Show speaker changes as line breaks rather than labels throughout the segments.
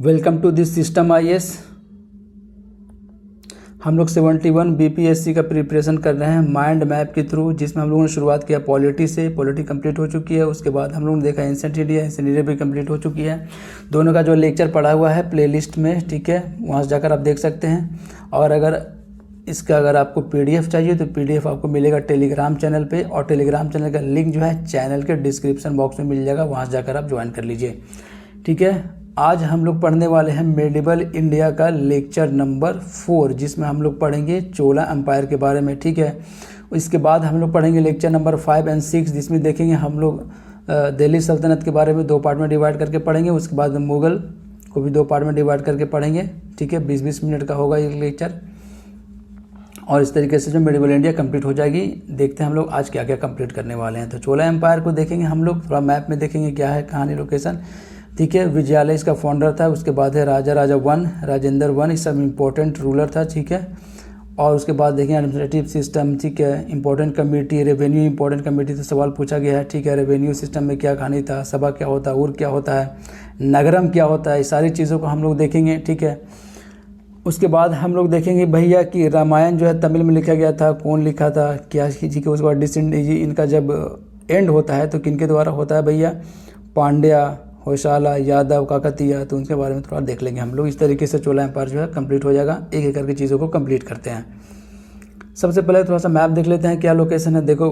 Welcome to this system IAS. हम लोग 71 BPSC का प्रिपरेशन कर रहे हैं माइंड मैप के थ्रू, जिसमें हम लोगों ने शुरुआत किया पॉलिटी से। पॉलिटी कंप्लीट हो चुकी है। उसके बाद हम लोगों ने देखा एंशिएंट इंडिया भी कंप्लीट हो चुकी है। दोनों का जो लेक्चर पड़ा हुआ है प्लेलिस्ट में, ठीक है, वहाँ से जाकर आप देख सकते हैं। और अगर आपको पीडीएफ चाहिए तो पीडीएफ आपको मिलेगा टेलीग्राम चैनल पे, और टेलीग्राम चैनल का लिंक जो है चैनल के डिस्क्रिप्शन बॉक्स में मिल जाएगा, वहाँ से जाकर आप ज्वाइन कर लीजिए, ठीक है। आज हम लोग पढ़ने वाले हैं मेडिवल इंडिया का लेक्चर नंबर 4, जिसमें हम लोग पढ़ेंगे चोला एम्पायर के बारे में, ठीक है। इसके बाद हम लोग पढ़ेंगे लेक्चर नंबर 5 और 6, जिसमें देखेंगे हम लोग दिल्ली सल्तनत के बारे में 2 पार्ट में डिवाइड करके पढ़ेंगे। उसके बाद मुगल को भी 2 पार्ट में डिवाइड करके पढ़ेंगे, ठीक है। 20-20 मिनट का होगा ये लेक्चर, और इस तरीके से जो मेडिवल इंडिया कंप्लीट हो जाएगी। देखते हैं हम लोग आज क्या क्या कंप्लीट करने वाले हैं। तो चोला एम्पायर को देखेंगे हम लोग, थोड़ा मैप में देखेंगे क्या है कहानी, लोकेशन, ठीक है। विजयालय इसका फाउंडर था। उसके बाद है राजा 1, राजेंद्र 1, ये सब इम्पोर्टेंट रूलर था, ठीक है। और उसके बाद देखें एडमिनिस्ट्रेटिव सिस्टम, ठीक है। Important committee, revenue important committee से सवाल पूछा गया है, ठीक है। रेवेन्यू सिस्टम में क्या कहानी था, सभा क्या होता है, उर क्या होता है, नगरम क्या होता है, ये सारी चीज़ों को हम लोग देखेंगे, ठीक है। उसके बाद हम लोग देखेंगे भैया कि रामायण जो है तमिल में लिखा गया था, कौन लिखा था, क्या जी के। उसके बाद इनका जब एंड होता है तो किनके द्वारा होता है भैया, पांड्या, होयसाला, यादव, काकतीय, तो उनके बारे में थोड़ा देख लेंगे हम लोग। इस तरीके से चोला एम्पायर जो है कंप्लीट हो जाएगा। एक एक करके चीज़ों को कंप्लीट करते हैं। सबसे पहले थोड़ा सा मैप देख लेते हैं क्या लोकेशन है। देखो,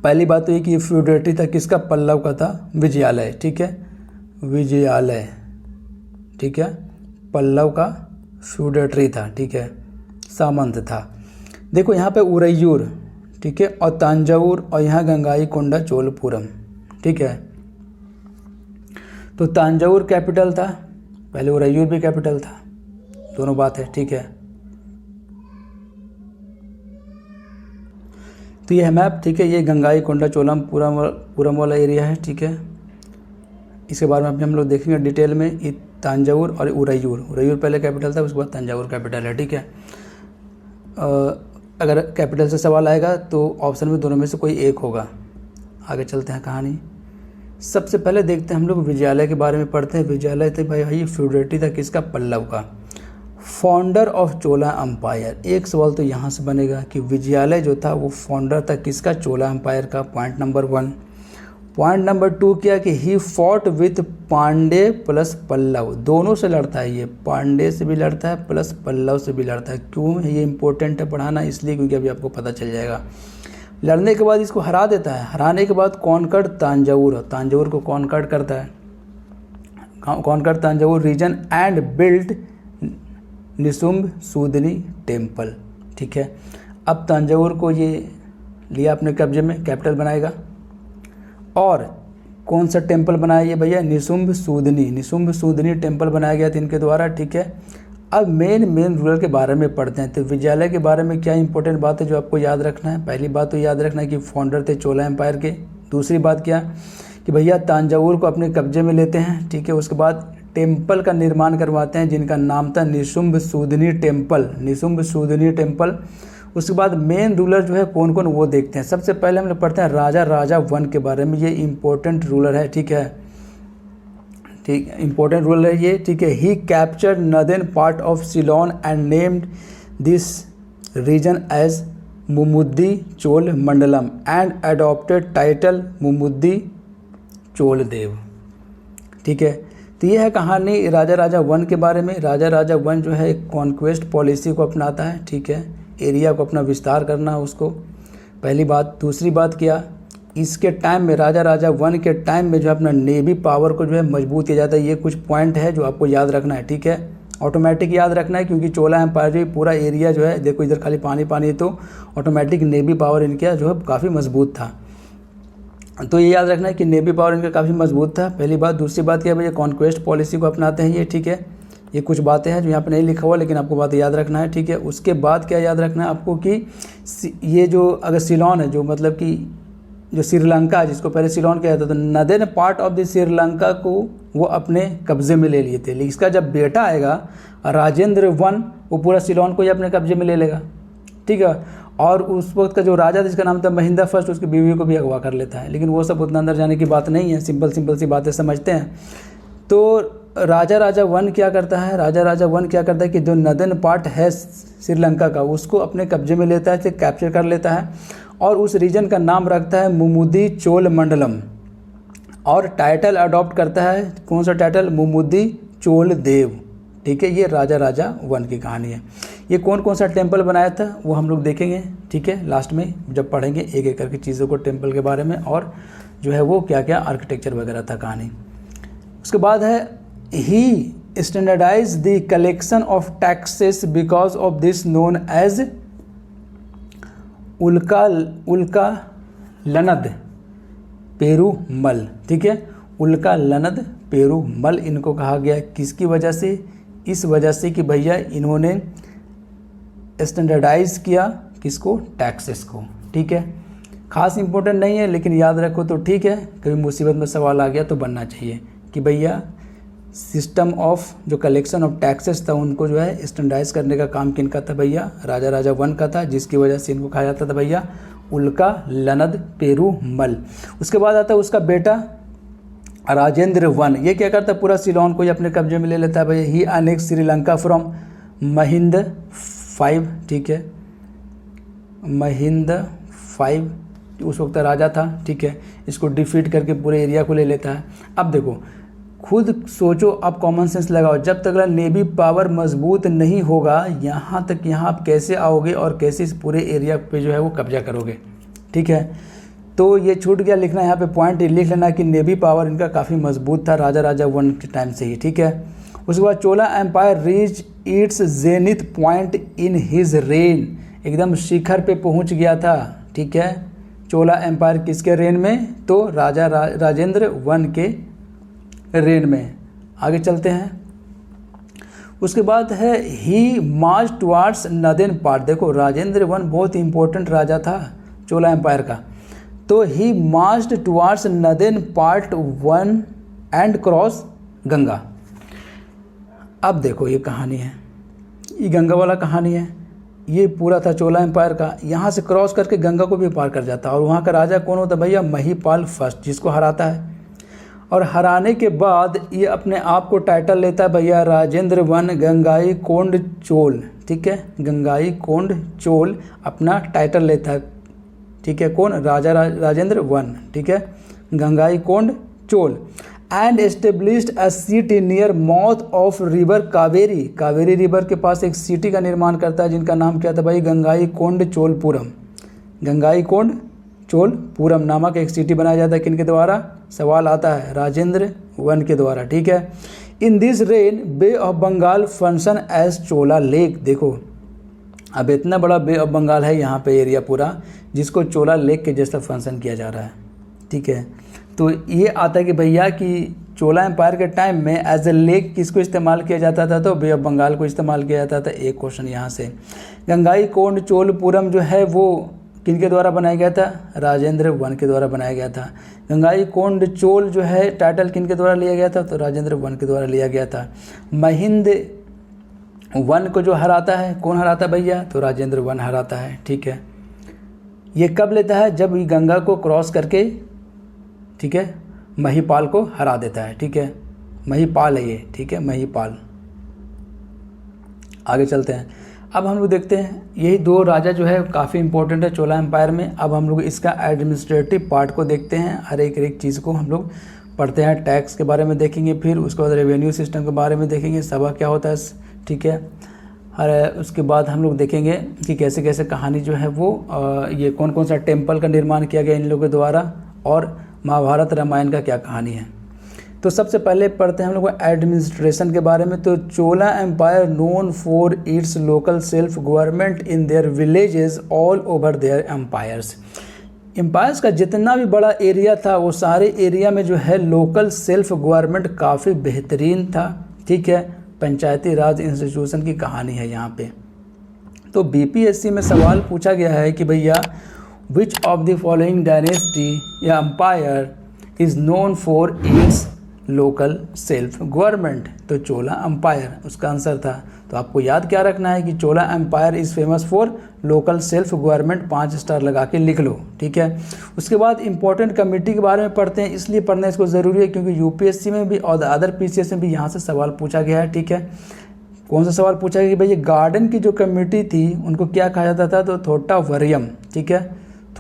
पहली बात तो ये कि फ्यूडेटरी था किसका, पल्लव का था, विजयालय, ठीक है, विजयालय, ठीक है। पल्लव का फ्यूडेटरी था, ठीक है, सामंत था। देखो यहाँ पे उरैयूर, ठीक है, और तांजावुर, और यहाँ गंगाईकोंडा चोलपुरम, ठीक है। तो तांजावुर कैपिटल था पहले, उरैयूर भी कैपिटल था, दोनों बात है, ठीक है। तो ये है मैप, ठीक है। ये गंगाईकोंडा चोलपुरम वाला एरिया है, ठीक है। इसके बारे में हम लोग देखेंगे डिटेल में। ये तांजावुर और उरैयूर पहले कैपिटल था, उसके बाद तांजावुर कैपिटल है, ठीक है। अगर कैपिटल से सवाल आएगा तो ऑप्शन में दोनों में से कोई एक होगा। आगे चलते हैं कहानी। सबसे पहले देखते हैं हम लोग विजयालय के बारे में पढ़ते हैं। विजयालय थे भाई, ये फ्यूडेटरी था किसका, पल्लव का, फाउंडर ऑफ चोला एम्पायर। एक सवाल तो यहाँ से बनेगा कि विजयालय जो था वो फाउंडर था किसका, चोला एम्पायर का, पॉइंट नंबर 1। पॉइंट नंबर 2 क्या कि he fought with Pandya plus Pallava, दोनों से लड़ता है ये, पांडे से भी लड़ता है प्लस पल्लव से भी लड़ता है। क्यों ये इंपॉर्टेंट है पढ़ाना, इसलिए क्योंकि अभी आपको पता चल जाएगा। लड़ने के बाद इसको हरा देता है, हराने के बाद कॉन्कर्ड तांजावुर को कॉन्कर्ड करता है, conquered Thanjavur region and build Nishumbha Sudani temple, ठीक है। अब तांजावुर को ये लिया अपने कब्जे में, कैपिटल बनाएगा। और कौन सा टेम्पल बनाया ये भैया, निशुंभ सूदनी टेम्पल बनाया गया था इनके द्वारा, ठीक है। अब मेन रूलर के बारे में पढ़ते हैं। तो विजयालय के बारे में क्या इंपॉर्टेंट बात है जो आपको याद रखना है। पहली बात तो याद रखना है कि फाउंडर थे चोला एम्पायर के। दूसरी बात क्या कि भैया तांजावुर को अपने कब्जे में लेते हैं, ठीक है। उसके बाद टेम्पल का निर्माण करवाते हैं जिनका नाम था निशुंभ सूदनी टेम्पल। उसके बाद मेन रूलर जो है कौन कौन वो देखते हैं। सबसे पहले हम लोग पढ़ते हैं राजा 1 के बारे में। ये इंपॉर्टेंट रूलर है, ठीक है, ठीक, इंपॉर्टेंट रूलर है ये, ठीक है। He captured northern part of Ceylon and named this region as Mumuddi Chola Mandalam and adopted title Mumuddi Choladeva, ठीक है। तो ये है कहानी राजा 1 के बारे में। राजा 1 जो है एक कॉन्क्वेस्ट पॉलिसी को अपनाता है, ठीक है, एरिया को अपना विस्तार करना है उसको, पहली बात। दूसरी बात क्या, इसके टाइम में राजा 1 के टाइम में जो अपना नेवी पावर को जो है मजबूत किया जाता है। ये कुछ पॉइंट है जो आपको याद रखना है, ठीक है, ऑटोमेटिक याद रखना है, क्योंकि चोला एम्पायर जो पूरा एरिया जो है, देखो इधर खाली पानी है, तो ऑटोमेटिक नेवी पावर इनका जो है काफ़ी मजबूत था। तो ये याद रखना है कि नेवी पावर इनका काफ़ी मजबूत था, पहली बात। दूसरी बात क्या भैया, कॉन्क्वेस्ट पॉलिसी को अपनाते हैं ये, ठीक है। ये कुछ बातें हैं जो यहाँ पे नहीं लिखा हुआ, लेकिन आपको बातें याद रखना है, ठीक है। उसके बाद क्या याद रखना है आपको कि ये जो अगर सिलोन है, जो मतलब कि जो श्रीलंका, जिसको पहले सिलोन कहा जाता था, तो northern part of the Sri Lanka को वो अपने कब्जे में ले लिए थे। लेकिन इसका जब बेटा आएगा राजेंद्र 1, वो पूरा सिलोन को ही अपने कब्जे में ले लेगा, ठीक है। और उस वक्त का जो राजा था जिसका नाम था महिंदा फर्स्ट, उसकी बीवी को भी अगवा कर लेता है। लेकिन वो सब उतना अंदर जाने की बात नहीं है, सिंपल सी बातें समझते हैं। तो राजा वन क्या करता है, राजा वन क्या करता है कि जो नदन पार्ट है श्रीलंका का उसको अपने कब्जे में लेता है, कैप्चर कर लेता है और उस रीजन का नाम रखता है मुमुदी चोल मंडलम और टाइटल अडॉप्ट करता है। कौन सा टाइटल? मुमुदी चोल देव। ठीक है, ये राजा वन की कहानी है। ये कौन कौन सा टेम्पल बनाया था वो हम लोग देखेंगे, ठीक है, लास्ट में जब पढ़ेंगे एक एक करके चीज़ों को टेम्पल के बारे में और जो है वो क्या क्या आर्किटेक्चर वगैरह था कहानी। उसके बाद है he standardise the collection of taxes because of this known as Ulagalanda Perumal. ठीक है, उल्का लनद पेरूमल इनको कहा गया किसकी वजह से? इस वजह से कि भैया इन्होंने स्टैंडर्डाइज किया किसको? टैक्सेस को। ठीक है, खास इंपॉर्टेंट नहीं है लेकिन याद रखो तो ठीक है, कभी मुसीबत में सवाल आ गया तो बनना चाहिए कि भैया सिस्टम ऑफ जो कलेक्शन ऑफ टैक्सेस था उनको जो है स्टैंडर्डाइज करने का काम किनका था? भैया राजा वन का था, जिसकी वजह से इनको कहा जाता था भैया उल्का लनद पेरूमल। उसके बाद आता है उसका बेटा राजेंद्र वन। ये क्या करता है? पूरा सिलोन को ही अपने कब्जे में ले लेता है भैया। ही अनेक्स श्रीलंका फ्रॉम महिंद 5। ठीक है, महिंद 5 उस वक्त राजा था। ठीक है, इसको डिफीट करके पूरे एरिया को ले लेता है। अब देखो खुद सोचो, अब कॉमन सेंस लगाओ, जब तक नेवी पावर मजबूत नहीं होगा यहाँ तक यहाँ आप कैसे आओगे और कैसे इस पूरे एरिया पे जो है वो कब्जा करोगे। ठीक है, तो ये छूट गया लिखना, यहाँ पे पॉइंट लिख लेना कि नेवी पावर इनका काफ़ी मजबूत था राजा वन के टाइम से ही। ठीक है, उसके बाद Chola empire reach its zenith point in his reign, एकदम शिखर पे पहुँच गया था। ठीक है, चोला एम्पायर किसके रेन में? तो राजेंद्र वन के रेन में। आगे चलते हैं। उसके बाद है ही मार्च टुवार्ड्स नदेन पार्ट। देखो राजेंद्र वन बहुत इंपॉर्टेंट राजा था चोला एम्पायर का, तो he march towards northern part one and cross Ganga. अब देखो ये कहानी है, ये गंगा वाला कहानी है, ये पूरा था चोला एम्पायर का। यहाँ से क्रॉस करके गंगा को भी पार कर जाता है और वहाँ का राजा कौन होता है भैया? महिपाल फर्स्ट, जिसको हराता है। और हराने के बाद ये अपने आप को टाइटल लेता है भैया राजेंद्र वन गंगाई कोंड चोल। ठीक है, गंगाई कोंड चोल अपना टाइटल लेता है। ठीक है, कौन? राजेंद्र वन। ठीक है, Gangaikonda Chola and established a city near mouth of river Kaveri. Kaveri river के पास एक सिटी का निर्माण करता है जिनका नाम क्या था भाई? गंगाई कोंड चोलपुरम। गंगाई कोंड चोलपुरम नामक एक सिटी बनाया जाता है किनके द्वारा? सवाल आता है राजेंद्र वन के द्वारा। ठीक है, in this reign bay of Bengal function as Chola lake. देखो अब इतना बड़ा बे ऑफ बंगाल है यहाँ पे एरिया पूरा, जिसको चोला लेक के जैसा फंक्शन किया जा रहा है। ठीक है, तो ये आता है कि भैया कि चोला एम्पायर के टाइम में एज ए लेक किसको इस्तेमाल किया जाता था? तो बे ऑफ बंगाल को इस्तेमाल किया जाता था। एक क्वेश्चन यहाँ से। गंगाई कोंड चोलपुरम जो है वो किनके द्वारा बनाया गया था? राजेंद्र वन के द्वारा बनाया गया था। गंगाई कोंड चोल जो है टाइटल किनके द्वारा लिया गया था? तो राजेंद्र वन के द्वारा लिया गया था। महिंद वन को जो हराता है, कौन हराता भैया? तो राजेंद्र वन हराता है। ठीक है, ये कब लेता है? जब ये गंगा को क्रॉस करके, ठीक है, महिपाल को हरा देता है। ठीक है, महिपाल है ये। ठीक है, महिपाल। आगे चलते हैं। अब हम लोग देखते हैं यही दो राजा जो है काफ़ी इंपॉर्टेंट है चोला एम्पायर में। अब हम लोग इसका एडमिनिस्ट्रेटिव पार्ट को देखते हैं, हर एक चीज़ को हम लोग पढ़ते हैं। टैक्स के बारे में देखेंगे, फिर उसके बाद रेवेन्यू सिस्टम के बारे में देखेंगे, सभा क्या होता है। ठीक है, उसके बाद हम लोग देखेंगे कि कैसे कैसे कहानी जो है वो ये कौन कौन सा टेम्पल का निर्माण किया गया इन लोगों के द्वारा, और महाभारत रामायण का क्या कहानी है। तो सबसे पहले पढ़ते हैं हम लोग एडमिनिस्ट्रेशन के बारे में। तो Chola empire known for its local self government in their villages all over their empires. Empires का जितना भी बड़ा एरिया था वो सारे एरिया में जो है लोकल सेल्फ गवर्नमेंट काफ़ी बेहतरीन था। ठीक है, पंचायती राज इंस्टीट्यूशन की कहानी है यहाँ पे। तो बीपीएससी में सवाल पूछा गया है कि भैया which of the following dynasty या empire is known for its local self government, तो चोला एम्पायर उसका आंसर था। तो आपको याद क्या रखना है कि Chola empire is famous for local self government, 5 star लगा के लिख लो, ठीक है। उसके बाद इंपॉर्टेंट कमेटी के बारे में पढ़ते हैं, इसलिए पढ़ना इसको ज़रूरी है क्योंकि यूपीएससी में भी और अदर पीसीएस में भी यहाँ से सवाल पूछा गया है, ठीक है। कौन सा सवाल पूछा गया कि भाई ये गार्डन की जो कमेटी थी उनको क्या कहा जाता था, तो थोटावरियम, ठीक है।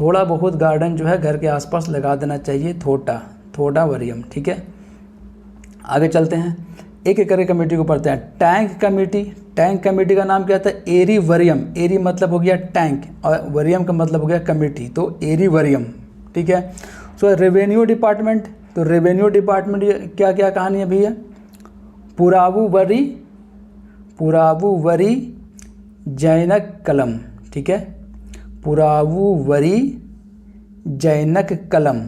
थोड़ा बहुत गार्डन जो है घर के आसपास लगा देना चाहिए, थोटावरियम, ठीक है। आगे चलते हैं, एक एक करके कमेटी को पढ़ते हैं। टैंक कमेटी, टैंक कमेटी का नाम क्या था, एरीवरियम, एरी मतलब हो गया टैंक और वरियम का मतलब हो गया कमेटी, तो एरीवरियम, ठीक है। सो रेवेन्यू डिपार्टमेंट, तो रेवेन्यू डिपार्टमेंट क्या क्या कहानी है भैया, पुरावुवरी जैनक कलम, ठीक है। पुरावुवरी जैनक कलम,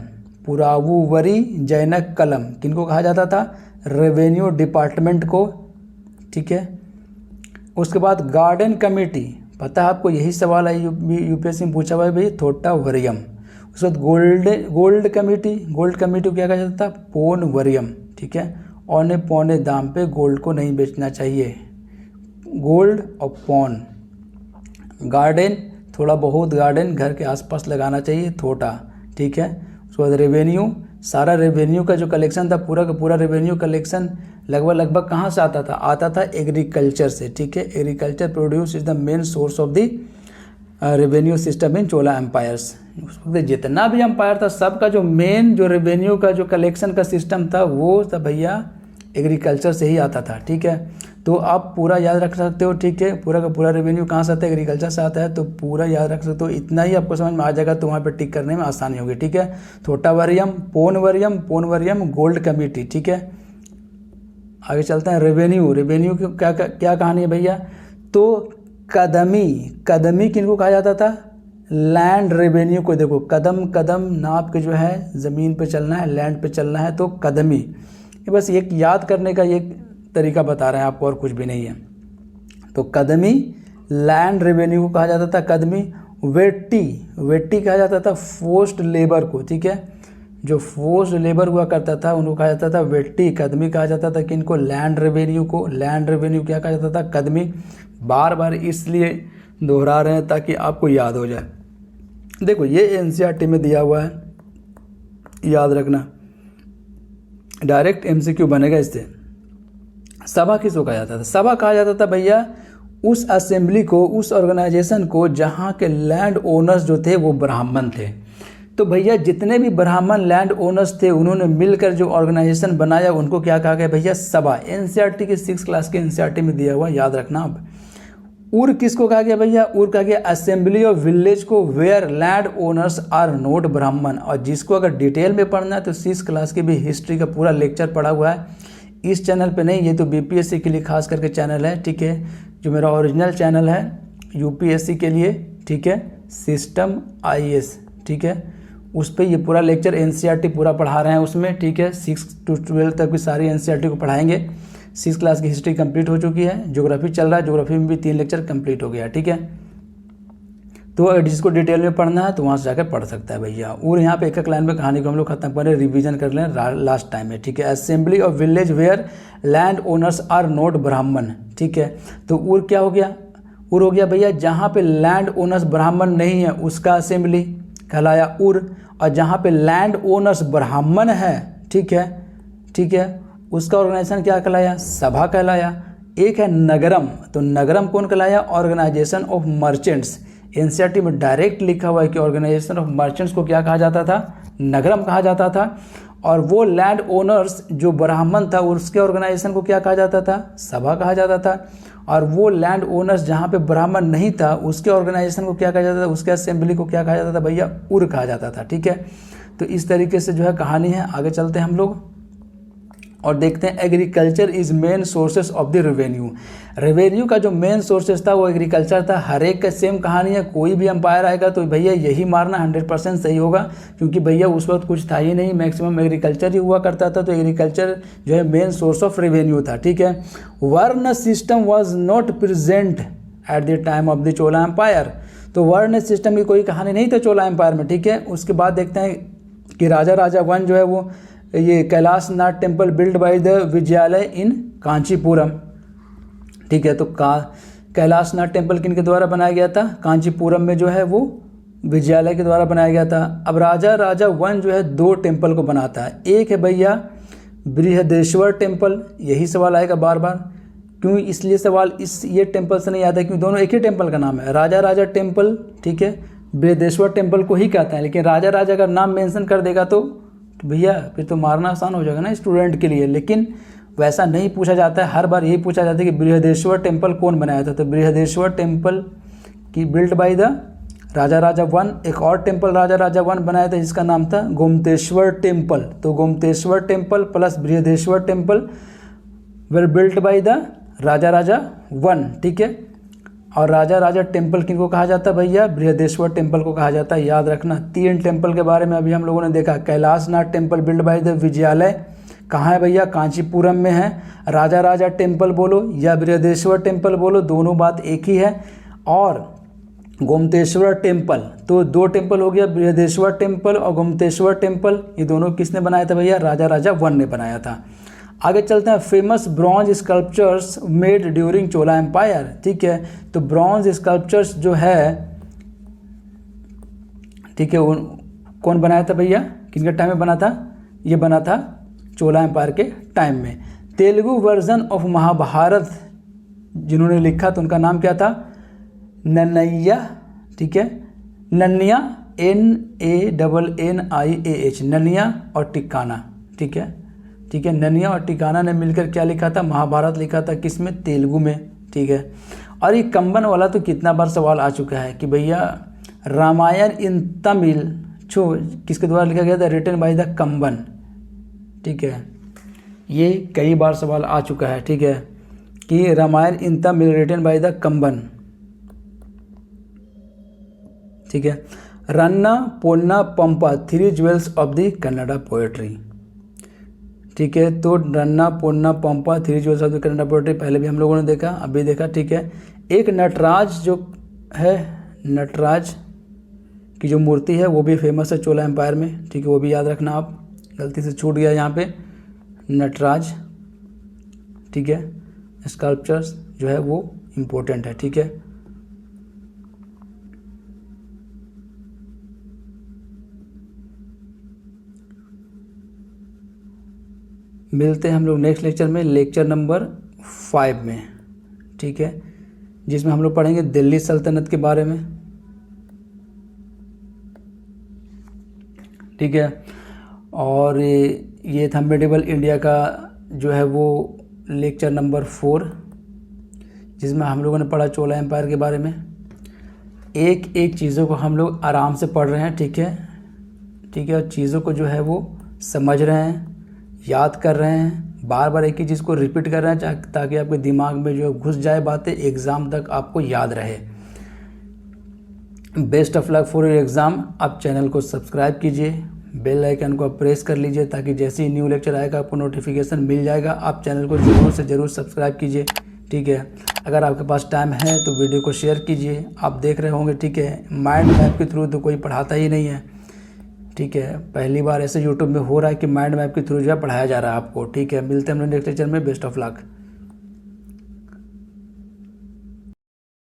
पुरावुवरी जैनक कलम किनको कहा जाता था, रेवेन्यू डिपार्टमेंट को, ठीक है। उसके बाद गार्डन कमेटी, पता है आपको यही सवाल है यूपीएससी में पूछा हुआ है भाई, थोटावरियम। उसके बाद गोल्ड कमेटी, गोल्ड कमेटी को क्या कहा जाता था, पोनवरियम, ठीक है। औने पौने दाम पे गोल्ड को नहीं बेचना चाहिए, गोल्ड और पौन। गार्डन, थोड़ा बहुत गार्डन घर के आसपास लगाना चाहिए, थोटा, ठीक है। उसके बाद रेवेन्यू, सारा रेवेन्यू का जो कलेक्शन था, पूरा का पूरा रेवेन्यू कलेक्शन लगभग कहाँ से आता था एग्रीकल्चर से, ठीक है। Agriculture produce is the main source of the revenue system in Chola empires. उस वक्त जितना भी एम्पायर था सबका जो मेन जो रेवेन्यू का जो कलेक्शन का सिस्टम था वो था भैया एग्रीकल्चर से ही आता था, ठीक है। तो आप पूरा याद रख सकते हो, ठीक है। पूरा का पूरा रेवेन्यू कहाँ से आता है, एग्रीकल्चर से आता है, तो पूरा याद रख सकते हो। इतना ही आपको समझ में आ जाएगा तो वहाँ पे टिक करने में आसानी होगी, ठीक है। थोटावरियम, पोनवरियम, गोल्ड कमेटी, ठीक है। आगे चलते हैं, रेवेन्यू की क्या कहानी है भैया, तो कदमी किनको कहा जाता था, लैंड रेवेन्यू को। देखो कदम नाप के जो है ज़मीन पे चलना है, लैंड पे चलना है, तो कदमी। ये बस एक याद करने का एक तरीका बता रहे हैं आपको, और कुछ भी नहीं है। तो कदमी लैंड रेवेन्यू को कहा जाता था कदमी। वेट्टी कहा जाता था फोर्स्ड लेबर को, ठीक है। जो फोर्स्ड लेबर हुआ करता था उनको कहा जाता था वेट्टी। कदमी कहा जाता था कि इनको लैंड रेवेन्यू को, लैंड रेवेन्यू क्या कहा जाता था, कदमी। बार बार इसलिए दोहरा रहे हैं ताकि आपको याद हो जाए। देखो ये एनसीईआरटी में दिया हुआ है, याद रखना, डायरेक्ट एमसीक्यू बनेगा इससे। सभा किसको कहा जाता था, सभा कहा जाता था भैया उस असेंबली को, उस ऑर्गेनाइजेशन को जहाँ के लैंड ओनर्स जो थे वो ब्राह्मण थे। तो भैया जितने भी ब्राह्मण लैंड ओनर्स थे उन्होंने मिलकर जो ऑर्गेनाइजेशन बनाया उनको क्या कहा गया भैया, सभा। एनसीईआरटी के 6 क्लास के एनसीईआरटी में दिया हुआ, याद रखना आप। उर किसको कहा गया भैया, उर कहा गया असेंबली ऑफ विलेज को where land owners are not Brahmin. और जिसको अगर डिटेल में पढ़ना है तो 6 क्लास की भी हिस्ट्री का पूरा लेक्चर पढ़ा हुआ है इस चैनल पे नहीं, ये तो बीपीएससी के लिए खास करके चैनल है, ठीक है। जो मेरा ओरिजिनल चैनल है यूपीएससी के लिए, ठीक है, सिस्टम आईएएस, ठीक है, उस पर ये पूरा लेक्चर एनसीईआरटी पूरा पढ़ा रहे हैं उसमें, ठीक है। 6 to 12 तक भी सारी एनसीईआरटी को पढ़ाएंगे। 6 क्लास की हिस्ट्री कंप्लीट हो चुकी है, ज्योग्राफी चल रहा है, ज्योग्राफी में भी 3 लेक्चर कंप्लीट हो गया, ठीक है। तो अगर जिसको डिटेल में पढ़ना है तो वहाँ से जाकर पढ़ सकता है भैया। और यहाँ पे एक लाइन में कहानी को हम लोग खत्म करें, रिवीजन कर लें लास्ट टाइम में, ठीक है। Assembly of village where land owners are not Brahmin, ठीक है। तो उर क्या हो गया, उर हो गया भैया जहाँ पे लैंड ओनर्स ब्राह्मण नहीं है उसका असेंबली कहलाया उर, और जहाँ पे लैंड ओनर्स ब्राह्मण है, ठीक है, ठीक है, उसका ऑर्गेनाइजेशन क्या कहलाया, सभा कहलाया। एक है नगरम, तो नगरम कौन कहलाया, ऑर्गेनाइजेशन ऑफ मर्चेंट्स। एनसीईआरटी में डायरेक्ट लिखा हुआ है कि ऑर्गेनाइजेशन ऑफ मर्चेंट्स को क्या कहा जाता था, नगरम कहा जाता था। और वो लैंड ओनर्स जो ब्राह्मण था उसके ऑर्गेनाइजेशन को क्या कहा जाता था, सभा कहा जाता था। और वो लैंड ओनर्स जहाँ पे ब्राह्मण नहीं था उसके ऑर्गेनाइजेशन को क्या कहा जाता था, उसके असेंबली को क्या कहा जाता था भैया, उर कहा जाता था, ठीक है। तो इस तरीके से जो है कहानी है। आगे चलते हैं हम लोग और देखते हैं agriculture is main sources of the revenue. Revenue का जो मेन सोर्सेस था वो एग्रीकल्चर था। हर एक का सेम कहानी है, कोई भी अंपायर आएगा तो भैया यही मारना 100% सही होगा, क्योंकि भैया उस वक्त कुछ था ही नहीं, मैक्सिमम एग्रीकल्चर ही हुआ करता था। तो एग्रीकल्चर जो है मेन सोर्स ऑफ रेवेन्यू था, ठीक है। Varna system was not present at the time of the Chola empire. तो वर्ण सिस्टम की कोई कहानी नहीं था चोला एम्पायर में, ठीक है। उसके बाद देखते हैं कि राजा वन जो है वो ये Kailashnath temple build by the Vijayalaya in Kanchipuram. ठीक है, तो कैलाशनाथ टेम्पल किन के द्वारा बनाया गया था? कांचीपुरम में जो है वो विजयालय के द्वारा बनाया गया था। अब राजा राजा वन जो है 2 टेम्पल को बनाता है। एक है भैया बृहदेश्वर टेम्पल, यही सवाल आएगा बार बार। क्यों? इसलिए सवाल ये टेम्पल से नहीं आता क्योंकि दोनों एक ही टेम्पल का नाम है, राजा राजा टेम्पल। ठीक है, बृहदेश्वर टेम्पल को ही कहते हैं, लेकिन राजा राजा का नाम मेंशन कर देगा तो भैया फिर तो मारना आसान हो जाएगा ना स्टूडेंट के लिए। लेकिन वैसा नहीं पूछा जाता है, हर बार यही पूछा जाता है कि बृहदेश्वर टेम्पल कौन बनाया था। तो बृहदेश्वर टेम्पल की build by the Raja Raja one. एक और टेम्पल राजा राजा वन बनाया था जिसका नाम था गोमतेश्वर टेम्पल। तो Gomateshwara temple plus Brihadeeswara temple were built by the Raja Raja one. ठीक है, और राजा राजा टेम्पल किनको कहा जाता है भैया? बृहदेश्वर टेम्पल को कहा जाता है। याद रखना 3 टेम्पल के बारे में अभी हम लोगों ने देखा। Kailashnath temple build by the Vijayalaya कहाँ है भैया? कांचीपुरम में है। राजा राजा टेम्पल बोलो या बृहदेश्वर टेम्पल बोलो, दोनों बात एक ही है। और गोमतेश्वर टेम्पल, तो 2 टेम्पल हो गया, बृहदेश्वर टेम्पल और गोमतेश्वर टेम्पल। ये दोनों किसने बनाया था भैया? राजा राजा वन ने बनाया था। आगे चलते हैं, famous bronze sculptures made during Chola empire. ठीक है, तो ब्रॉन्ज स्कल्पचर्स जो है, ठीक है, कौन बनाया था भैया? किनके टाइम में बना था? ये बना था चोला एम्पायर के टाइम में। तेलुगु वर्जन ऑफ महाभारत जिन्होंने लिखा तो उनका नाम क्या था? नन्नैया। ठीक है, नन्निया, NANNIAH, नन्निया और टिक्काना। ठीक है, ठीक है, ननिया और टिकाना ने मिलकर क्या लिखा था? महाभारत लिखा था। किसमें? तेलुगु में। ठीक है, और ये कंबन वाला तो कितना बार सवाल आ चुका है कि भैया रामायण इन तमिल किसके द्वारा लिखा गया था? Written by the कंबन। ठीक है, ये कई बार सवाल आ चुका है। ठीक है, कि रामायण इन तमिल रिटन बाय द कंबन। ठीक है, रन्ना पोन्ना पंपा 3 jewels of the Kannada poetry. ठीक है, तो रन्ना पोन्ना पंपा 3 jewels of the Kannada poetry पहले भी हम लोगों ने देखा, अभी देखा। ठीक है, एक नटराज जो है, नटराज की जो मूर्ति है वो भी फेमस है चोला एम्पायर में। ठीक है, वो भी याद रखना, आप गलती से छूट गया यहाँ पे नटराज। ठीक है, स्कल्पचर्स जो है वो इम्पोर्टेंट है। ठीक है, मिलते हैं हम लोग नेक्स्ट लेक्चर में, लेक्चर नंबर 5 में। ठीक है, जिसमें हम लोग पढ़ेंगे दिल्ली सल्तनत के बारे में। ठीक है, और ये था मेडिवल इंडिया का जो है वो लेक्चर नंबर 4, जिसमें हम लोगों ने पढ़ा चोला एम्पायर के बारे में। एक एक चीज़ों को हम लोग आराम से पढ़ रहे हैं। ठीक है, ठीक है, और चीज़ों को जो है वो समझ रहे हैं, याद कर रहे हैं, बार बार एक ही चीज़ को रिपीट कर रहे हैं ताकि आपके दिमाग में जो घुस जाए बातें, एग्ज़ाम तक आपको याद रहे। Best of luck for your exam. आप चैनल को सब्सक्राइब कीजिए, बेल आइकन को आप प्रेस कर लीजिए ताकि जैसे ही न्यू लेक्चर आएगा आपको नोटिफिकेशन मिल जाएगा। आप चैनल को ज़रूर से ज़रूर सब्सक्राइब कीजिए। ठीक है, अगर आपके पास टाइम है तो वीडियो को शेयर कीजिए। आप देख रहे होंगे, ठीक है, माइंड मैप के थ्रू तो कोई पढ़ाता ही नहीं है। ठीक है, पहली बार ऐसे यूट्यूब में हो रहा है कि माइंड मैप के थ्रू जो है पढ़ाया जा रहा है आपको। ठीक है, मिलते हैं हम लोग नेक्स्ट लेक्चर में। Best of luck.